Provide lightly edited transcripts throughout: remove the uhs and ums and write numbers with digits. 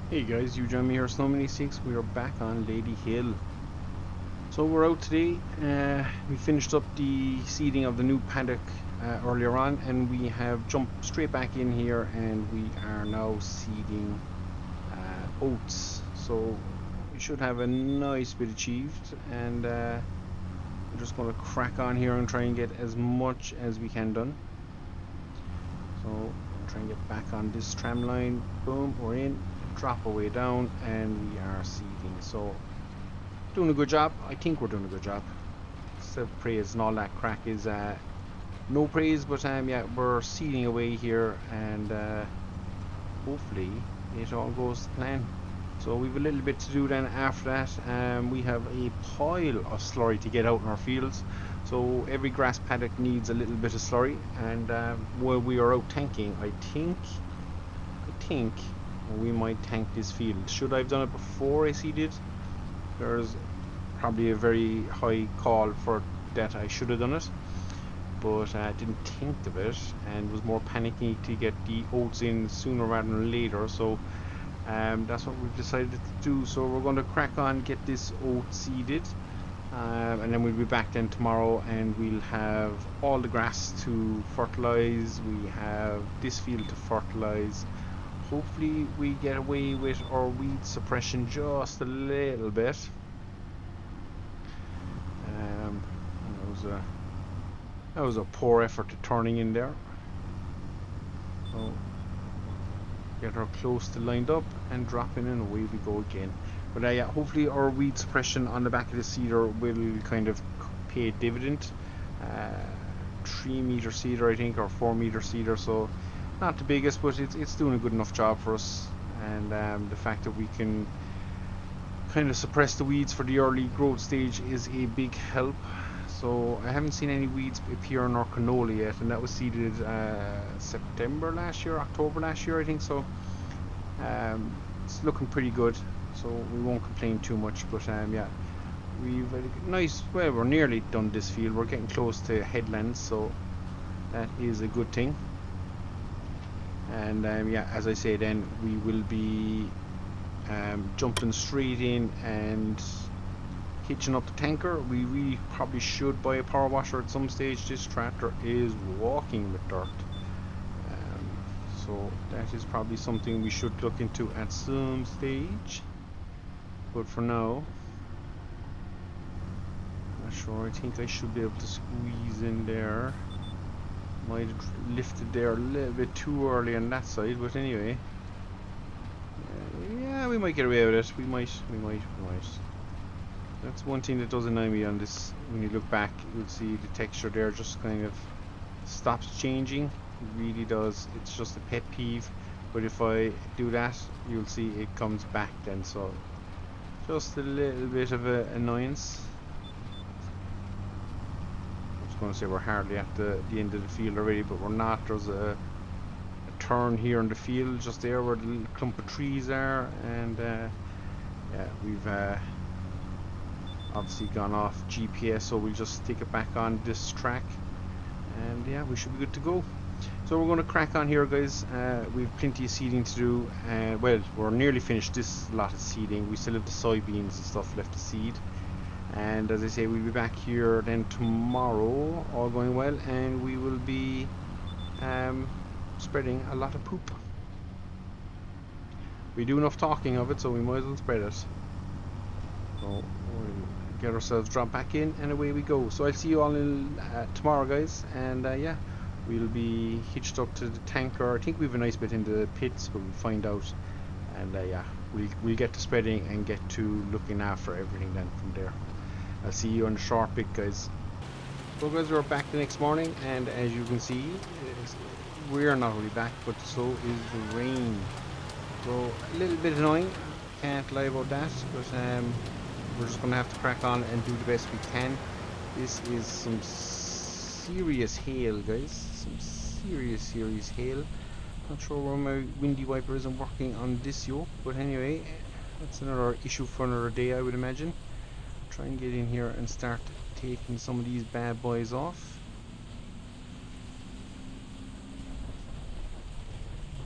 Hey guys, you join me here, Snow86. We are back on Ladyhill. So we're out today. We finished up the seeding of the new paddock earlier on, and we have jumped straight back in here, and we are now seeding oats. So we should have a nice bit achieved, and we're just going to crack on here and try and get as much as we can done. So we'll try and get back on this tram line. Boom, we're in. Drop away down, and we are seeding. So doing a good job. I think we're doing a good job. Self praise and all that crack is no praise, but yeah, we're seeding away here, and hopefully it all goes to plan. So we've a little bit to do then after that. We have a pile of slurry to get out in our fields. So every grass paddock needs a little bit of slurry, and while we are out tanking, I think we might tank this field. Should I have done it before I seeded? There's probably a very high call for that I should have done it, but I didn't think of it and was more panicking to get the oats in sooner rather than later. So that's what we've decided to do. So we're going to crack on, get this oat seeded, and then we'll be back then tomorrow, and we'll have all the grass to fertilize. We have this field to fertilize. Hopefully we get away with our weed suppression just a little bit. That was a poor effort to turning in there. So get her close to lined up and dropping in, away we go again. But yeah, hopefully our weed suppression on the back of the seeder will kind of pay a dividend. 3 meter seeder, I think, or 4 meter seeder. So not the biggest, but it's doing a good enough job for us. And the fact that we can kind of suppress the weeds for the early growth stage is a big help. So I haven't seen any weeds appear in our canola yet, and that was seeded September last year, October last year, I think. So it's looking pretty good, so we won't complain too much. But yeah, we've a nice, well, we're nearly done this field. We're getting close to headlands, so that is a good thing. And yeah, as I say, then we will be jumping straight in and hitching up the tanker. We really probably should buy a power washer at some stage. This tractor is walking with dirt, so that is probably something we should look into at some stage. But for now, not sure. I think I should be able to squeeze in there. Might have lifted there a little bit too early on that side, but anyway, yeah, we might get away with it. We might. That's one thing that does annoy me on this. When you look back, you'll see the texture there just kind of stops changing. It really does. It's just a pet peeve. But if I do that, you'll see it comes back then. So just a little bit of an annoyance. Going to say we're hardly at the end of the field already, but we're not. There's a turn here in the field just there where the little clump of trees are, and yeah, we've obviously gone off GPS, so we'll just stick it back on this track, and yeah, we should be good to go. So we're going to crack on here, guys. We've plenty of seeding to do. Well, we're nearly finished this lot of seeding. We still have the soybeans and stuff left to seed. And as I say, we'll be back here then tomorrow, all going well, and we will be spreading a lot of poop. We do enough talking of it, so we might as well spread it. So we'll get ourselves dropped back in, and away we go. So I'll see you all in, tomorrow, guys, and yeah, we'll be hitched up to the tanker. I think we have a nice bit in the pits, but we'll find out. And yeah, we'll get to spreading and get to looking after everything then from there. I'll see you on the short bit, guys. So guys, we're back the next morning, and as you can see, we're not really back, but so is the rain. So a little bit annoying, can't lie about that, but we're just going to have to crack on and do the best we can. This is some serious hail, guys, some serious hail. Not sure where my windy wiper isn't working on this yoke, but anyway, that's another issue for another day, I would imagine. Try and get in here and start taking some of these bad boys off.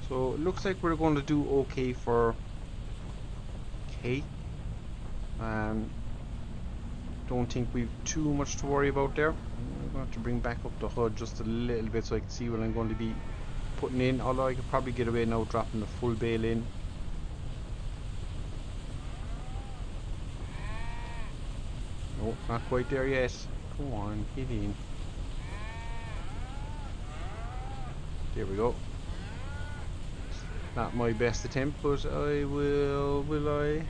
So it looks like we're going to do okay for okay. Don't think we've too much to worry about there. I'm going to have to bring back up the HUD just a little bit so I can see what I'm going to be putting in, although I could probably get away now dropping the full bale in. No, not quite there yet. Go on, get in. There we go. Not my best attempt, but I will I?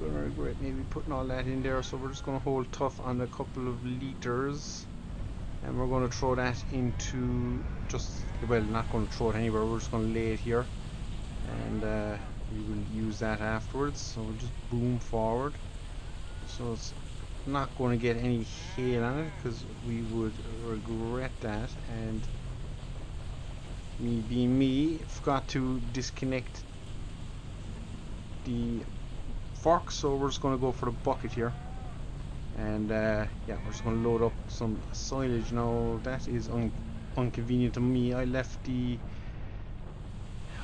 I'm gonna regret maybe putting all that in there, so we're just gonna hold tough on a couple of liters. And we're gonna throw that into just, well, not gonna throw it anywhere, we're just gonna lay it here. And we will use that afterwards, so we'll just boom forward. So it's not going to get any hail on it because we would regret that, and me being me, forgot to disconnect the fork, so we're just going to go for the bucket here. And yeah, we're just going to load up some silage. Now that is inconvenient to me. I left the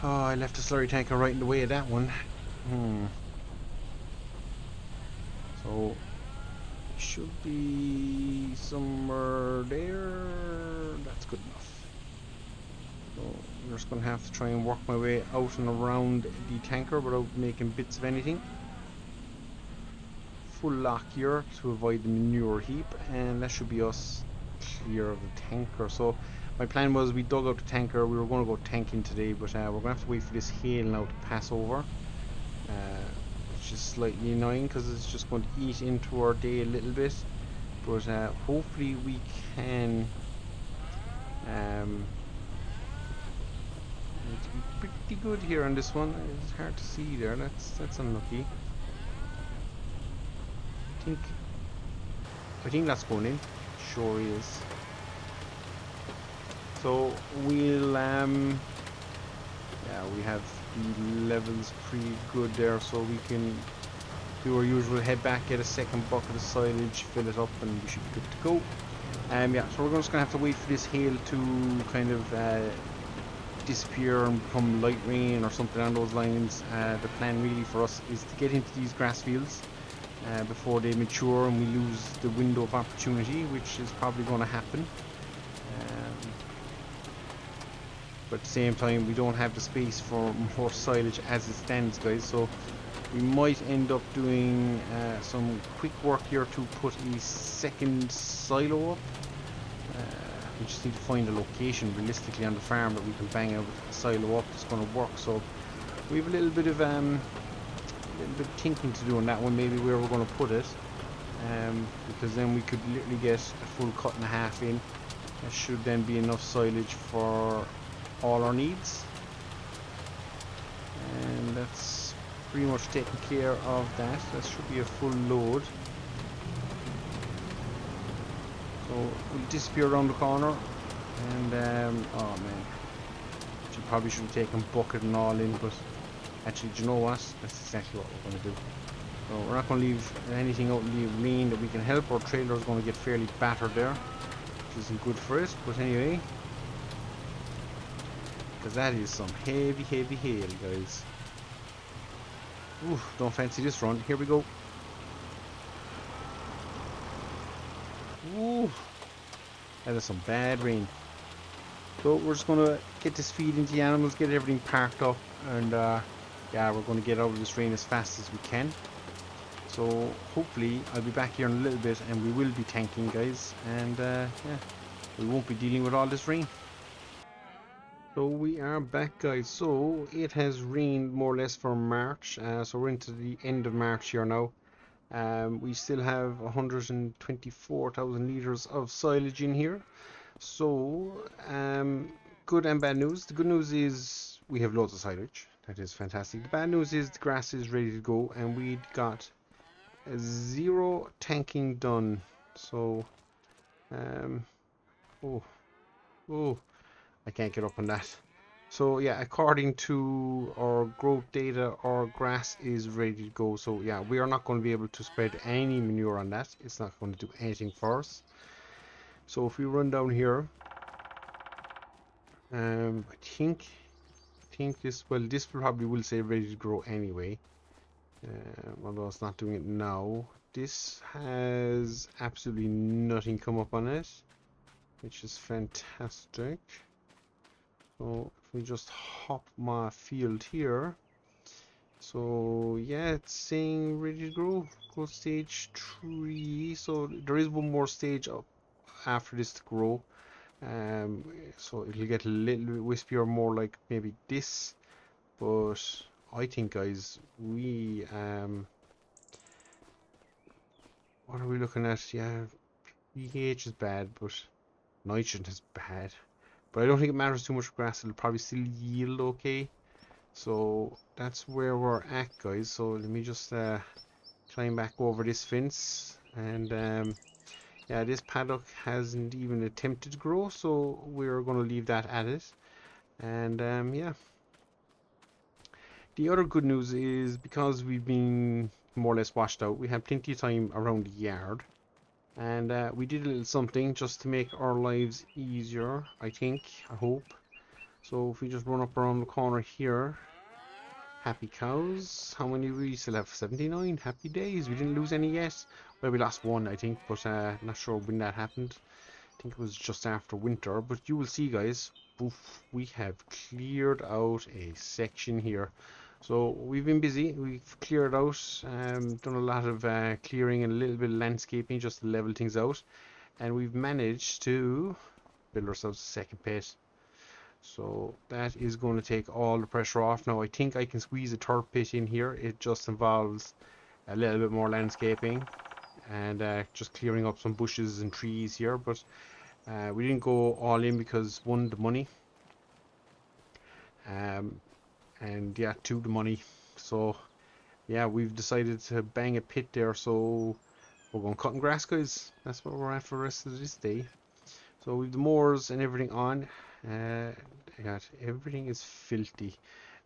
slurry tanker right in the way of that one. So should be somewhere there. That's good enough. So I'm just going to have to try and work my way out and around the tanker without making bits of anything. Full lock here to avoid the manure heap, and that should be us clear of the tanker. So my plan was we dug out the tanker, we were going to go tanking today, but we're going to have to wait for this hail now to pass over. Which is slightly annoying because it's just going to eat into our day a little bit, but hopefully we can it's pretty good here on this one. It's hard to see there, that's unlucky. I think that's going in. Sure is. So we'll yeah, we have the levels pretty good there, so we can do our usual head back, get a second bucket of silage, fill it up, and we should be good to go. Yeah, so we're just gonna have to wait for this hail to kind of disappear and become light rain or something on those lines. The plan really for us is to get into these grass fields before they mature and we lose the window of opportunity, which is probably going to happen. But at the same time, we don't have the space for more silage as it stands, guys, so we might end up doing some quick work here to put a second silo up. We just need to find a location realistically on the farm that we can bang out a silo up that's going to work. So we have a little bit of thinking to do on that one, maybe where we're going to put it, because then we could literally get a full cut and a half in. That should then be enough silage for all our needs, and that's pretty much taken care of. That should be a full load. So we'll disappear around the corner, and oh man, she probably should have taken bucket and all in, but actually, do you know what? That's exactly what we're going to do. So we're not going to leave anything out in the rain that we can help. Our trailer is going to get fairly battered there, which isn't good for it, but anyway, because that is some heavy hail, guys. Ooh, don't fancy this run. Here we go. Ooh, that is some bad rain. So we're just going to get this feed into the animals, get everything parked up, and yeah, we're going to get out of this rain as fast as we can. So hopefully I'll be back here in a little bit and we will be tanking, guys, and yeah, we won't be dealing with all this rain. So we are back, guys. So it has rained more or less for March, so we're into the end of March here now. We still have 124,000 litres of silage in here. So good and bad news. The good news is we have loads of silage. That is fantastic. The bad news is the grass is ready to go, and we got 0 tanking done. So oh, I can't get up on that. So yeah, according to our growth data, our grass is ready to go. So yeah, we are not going to be able to spread any manure on that. It's not going to do anything for us. So if we run down here, I think think this, well, this probably will say ready to grow anyway. Although it's not doing it now. This has absolutely nothing come up on it, which is fantastic. So if we just hop my field here, so yeah, it's saying ready to grow. Go stage 3. So there is one more stage up after this to grow. So it'll get a little bit wispier, more like maybe this. But I think, guys, we what are we looking at? Yeah, pH is bad, but nitrogen is bad. But I don't think it matters too much for grass. It'll probably still yield okay. So that's where we're at, guys. So let me just climb back over this fence. And yeah, this paddock hasn't even attempted to grow, so we're going to leave that at it. And yeah. The other good news is, because we've been more or less washed out, we had plenty of time around the yard. And we did a little something just to make our lives easier, I think, I hope. So if we just run up around the corner here. Happy cows. How many we still have? 79. Happy days. We didn't lose any yet. Well, we lost one, I think, but not sure when that happened. I think it was just after winter. But you will see, guys, poof, we have cleared out a section here. So we've been busy. We've cleared out, done a lot of clearing and a little bit of landscaping just to level things out. And we've managed to build ourselves a second pit. So that is going to take all the pressure off. Now I think I can squeeze a third pit in here. It just involves a little bit more landscaping and just clearing up some bushes and trees here. But we didn't go all in because, one, the money, and yeah, two, the money. So yeah, we've decided to bang a pit there. So we're going cutting grass, guys. That's what we're at for the rest of this day. So we've the mowers and everything on. God, everything is filthy.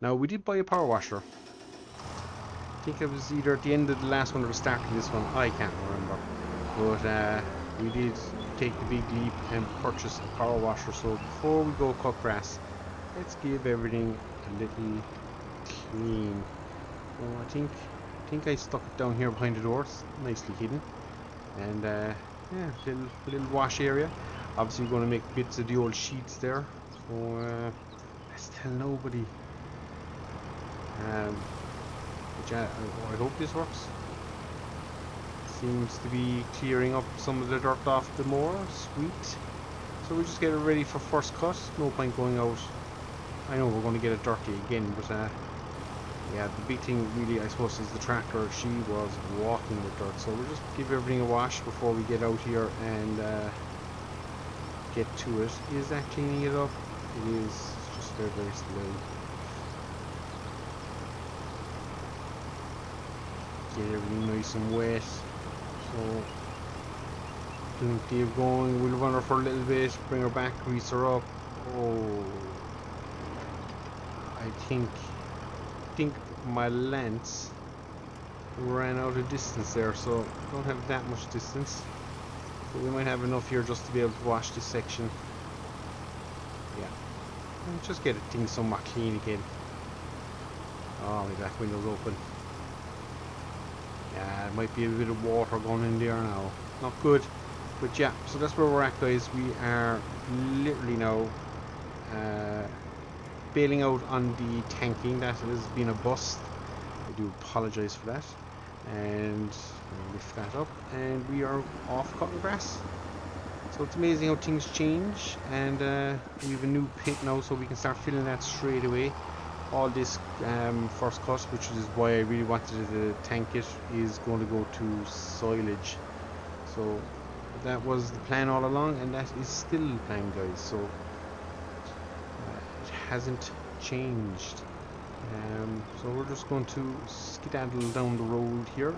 Now, we did buy a power washer. I think it was either at the end of the last one or the start of this one. I can't remember. But we did take the big leap and purchase a power washer. So before we go cut grass, let's give everything a little clean. So I think I stuck it down here behind the doors, nicely hidden. And yeah, little wash area. Obviously we're going to make bits of the old sheets there, so let's tell nobody. But yeah, I hope this works. Seems to be clearing up some of the dirt off the moor. Sweet. So we just get it ready for first cut. No point going out. I know we're going to get it dirty again, but yeah, the big thing really, I suppose, is the tractor. She was walking with dirt, so we'll just give everything a wash before we get out here and get to it. Is that cleaning it up? It is. It's just very, very slow. Get everything nice and wet. So plenty of going. We'll run her for a little bit, bring her back, grease her up. Oh, I think my lance ran out of distance there, so don't have that much distance. But we might have enough here just to be able to wash this section. Yeah. And just get things somewhat clean again. Oh, my back window's open. Yeah, it might be a bit of water going in there now. Not good. But yeah, so that's where we're at, guys. We are literally now bailing out on the tanking. That has been a bust. I do apologise for that. And lift that up, and we are off cutting grass. So it's amazing how things change, and we have a new pit now, so we can start filling that straight away. All this first cut, which is why I really wanted to tank it, is going to go to silage. So that was the plan all along, and that is still the plan, guys. So it hasn't changed. So we're just going to skedaddle down the road here.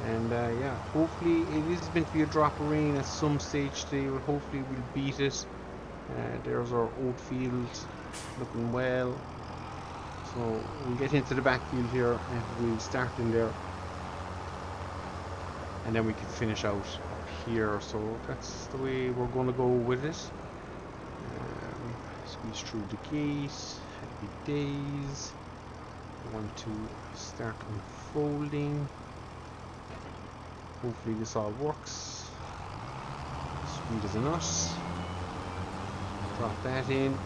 And yeah, hopefully it is meant to be a drop of rain at some stage today, but hopefully we'll beat it. There's our oat field, looking well. So we'll get into the backfield here and we'll start in there. And then we can finish out up here. So that's the way we're going to go with it. Squeeze through the gate. Happy days. I want to start unfolding. Hopefully this all works. Sweet as a nut. Drop that in.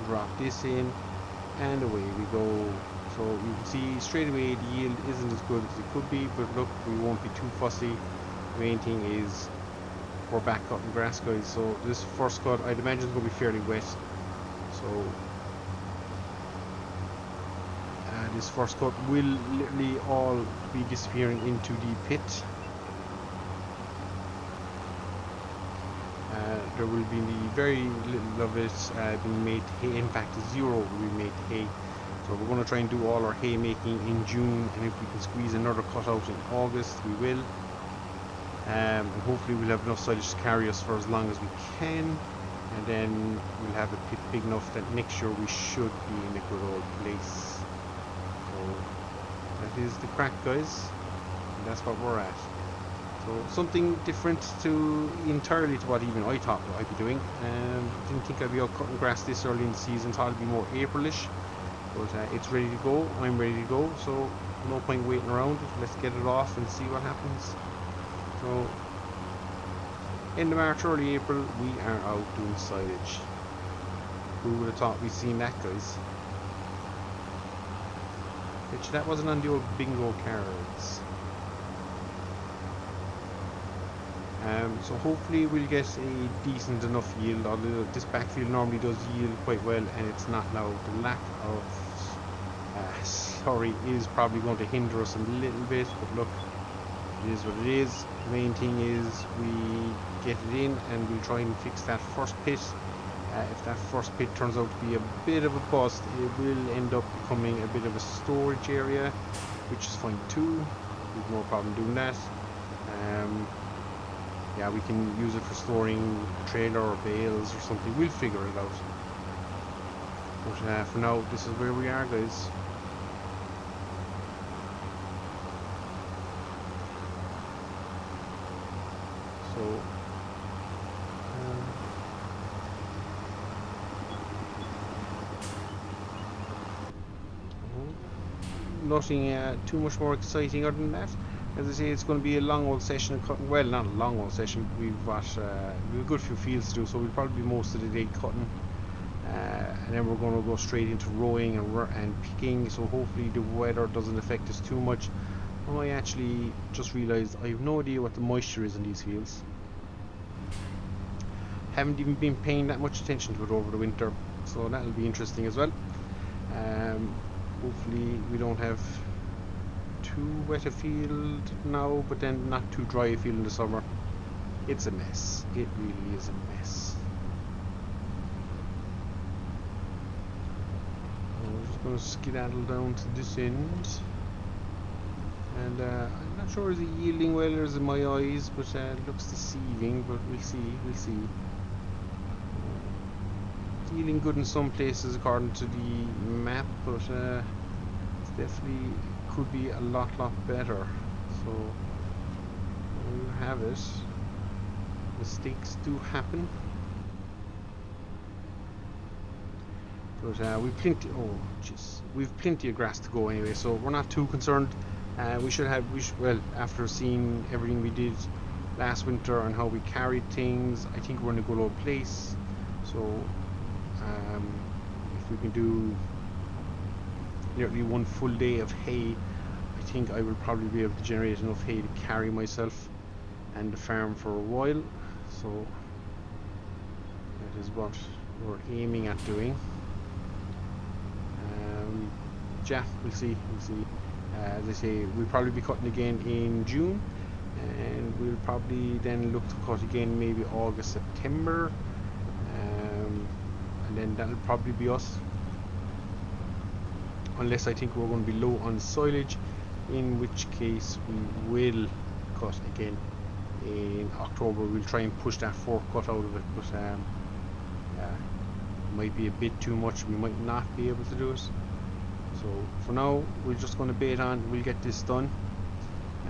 Drop this in. And away we go. So you can see straight away the yield isn't as good as it could be, but look, we won't be too fussy. The main thing is we're back cutting grass, guys. So this first cut, I'd imagine, is going to be fairly wet. So this first cut will literally all be disappearing into the pit. There will be very little of it being made hay. In fact, zero will be made hay. So we're going to try and do all our hay making in June, and if we can squeeze another cut out in August, we will. And hopefully we'll have enough silage to carry us for as long as we can, and then we'll have a pit big enough that next year we should be in a good old place. So that is the crack, guys, and that's what we're at. So something different entirely to what even I thought I'd be doing. Didn't think I'd be out cutting grass this early in the season. Thought it'd be more Aprilish, but it's ready to go. I'm ready to go, so no point waiting around. Let's get it off and see what happens. So end of March, early April, we are out doing silage. Who would have thought we'd seen that, guys? Which that wasn't on the old bingo cards. So hopefully we'll get a decent enough yield. Although this backfield normally does yield quite well, and it's not now. The lack of slurry is probably going to hinder us a little bit, but look, it is what it is. The main thing is we get it in, and we'll try and fix that first pit. If that first pit turns out to be a bit of a bust, it will end up becoming a bit of a storage area, which is fine too. We've no problem doing that. Yeah, we can use it for storing a trailer or bales or something. We'll figure it out. But for now, this is where we are, guys. So nothing too much more exciting other than that. As I say, it's going to be a long old session of cutting. Well, not a long old session. We've got a good few fields to do, so we'll probably be most of the day cutting, and then we're going to go straight into rowing and picking. So hopefully the weather doesn't affect us too much. Oh, I actually just realised I have no idea what the moisture is in these fields. Haven't even been paying that much attention to it over the winter, so that'll be interesting as well. Hopefully we don't have too wet a field now, but then not too dry a field in the summer. It's a mess. It really is a mess. I'm just going to skedaddle down to this end, and I'm not sure is it yielding well or is it my eyes, but it looks deceiving, but we'll see. It's yielding good in some places according to the map, but it's definitely could be a lot better. So there you have it. Mistakes do happen, but we've plenty of grass to go anyway, so we're not too concerned. Well, after seeing everything we did last winter and how we carried things, I think we're in a good old place. So if we can do nearly one full day of hay, I think I will probably be able to generate enough hay to carry myself and the farm for a while. So that is what we're aiming at doing. Yeah, we'll see. As I say, we'll probably be cutting again in June, and we'll probably then look to cut again maybe August, September, and then that'll probably be us, unless I think we're going to be low on silage, in which case we will cut again in October. We'll try and push that fourth cut out of it, but might be a bit too much. We might not be able to do it. So for now, we're just going to bait on. We'll get this done.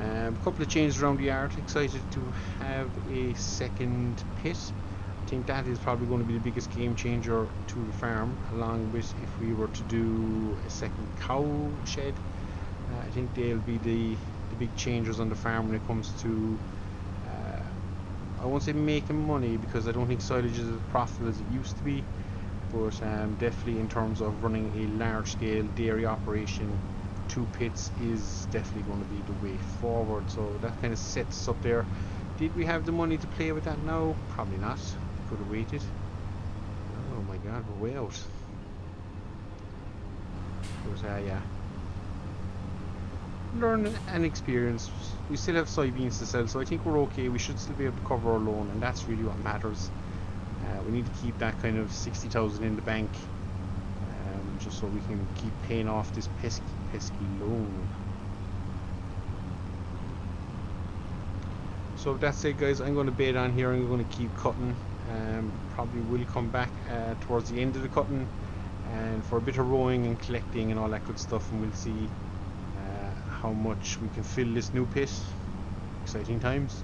A couple of changes around the yard. Excited to have a second pit. I think that is probably going to be the biggest game changer to the farm, along with if we were to do a second cow shed. I think they'll be the big changers on the farm when it comes to, I won't say making money, because I don't think silage is as profitable as it used to be, but definitely in terms of running a large scale dairy operation, 2 pits is definitely going to be the way forward. So that kind of sets us up there. Did we have the money to play with that now? Probably not. Could have waited. Oh my god, we're way out. But yeah, learn and experience. We still have soybeans to sell, so I think we're okay. We should still be able to cover our loan, and that's really what matters. We need to keep that kind of 60,000 in the bank, just so we can keep paying off this pesky loan. So that's it, guys. I'm going to bait on here. I'm going to keep cutting. Probably will come back towards the end of the cutting, and for a bit of rowing and collecting and all that good stuff, and we'll see how much we can fill this new pit. Exciting times.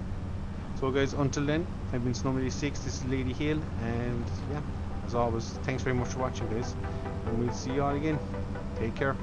So guys, until then, I've been Snowmilly6, this is Ladyhill, and yeah, as always, thanks very much for watching, guys, and we'll see you all again. Take care.